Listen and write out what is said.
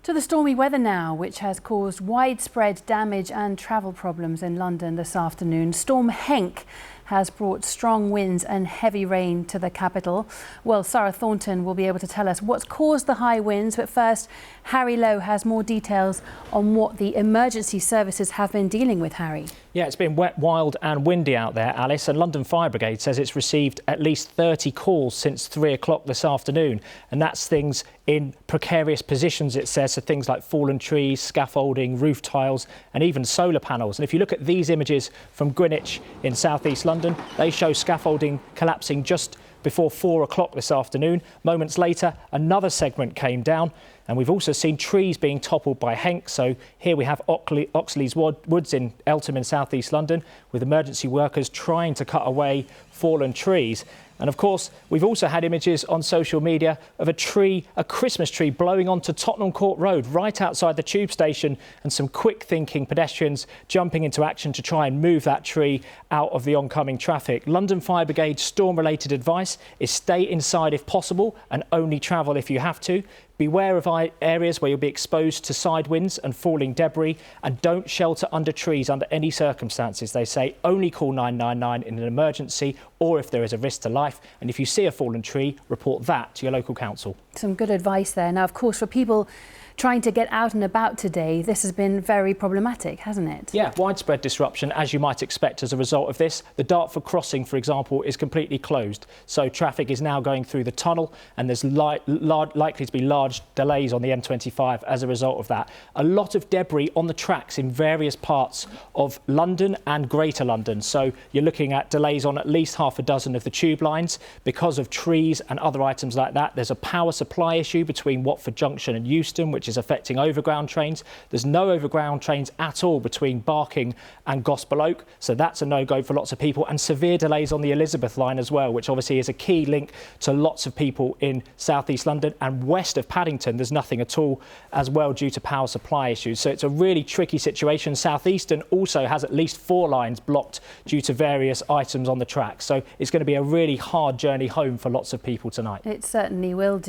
To the stormy weather now, which has caused widespread damage and travel problems in London this afternoon. Storm Henk has brought strong winds and heavy rain to the capital. Well, Sarah Thornton will be able to tell us what's caused the high winds. But first, Harry Lowe has more details on what the emergency services have been dealing with, Harry. Yeah, it's been wet, wild and windy out there, Alice, and London Fire Brigade says it's received at least 30 calls since 3 o'clock this afternoon. And that's things in precarious positions, it says, so things like fallen trees, scaffolding, roof tiles and even solar panels. And if you look at these images from Greenwich in southeast London, they show scaffolding collapsing just before 4 o'clock this afternoon. Moments later, another segment came down. And we've also seen trees being toppled by Henk. So here we have Oxley's Woods in Eltham in southeast London, with emergency workers trying to cut away fallen trees. And of course, we've also had images on social media of a Christmas tree blowing onto Tottenham Court Road, right outside the tube station, and some quick-thinking pedestrians jumping into action to try and move that tree out of the oncoming traffic. London Fire Brigade's storm-related advice is stay inside if possible and only travel if you have to. Beware of areas where you'll be exposed to side winds and falling debris, and don't shelter under trees under any circumstances. They say only call 999 in an emergency or if there is a risk to life. And if you see a fallen tree, report that to your local council. Some good advice there. Now, of course, for people trying to get out and about today, this has been very problematic, hasn't it? Yeah, widespread disruption, as you might expect as a result of this. The Dartford crossing, for example, is completely closed. So traffic is now going through the tunnel, and there's likely to be large delays on the M25 as a result of that. A lot of debris on the tracks in various parts of London and Greater London. So you're looking at delays on at least half a dozen of the tube lines because of trees and other items like that. There's a power supply issue between Watford Junction and Euston, which is affecting overground trains. There's no overground trains at all between Barking and Gospel Oak, so that's a no-go for lots of people, and severe delays on the Elizabeth line as well, which obviously is a key link to lots of people in southeast London. And west of Paddington, there's nothing at all as well due to power supply issues. So it's a really tricky situation. Southeastern also has at least 4 lines blocked due to various items on the track. So it's going to be a really hard journey home for lots of people tonight. It certainly will do.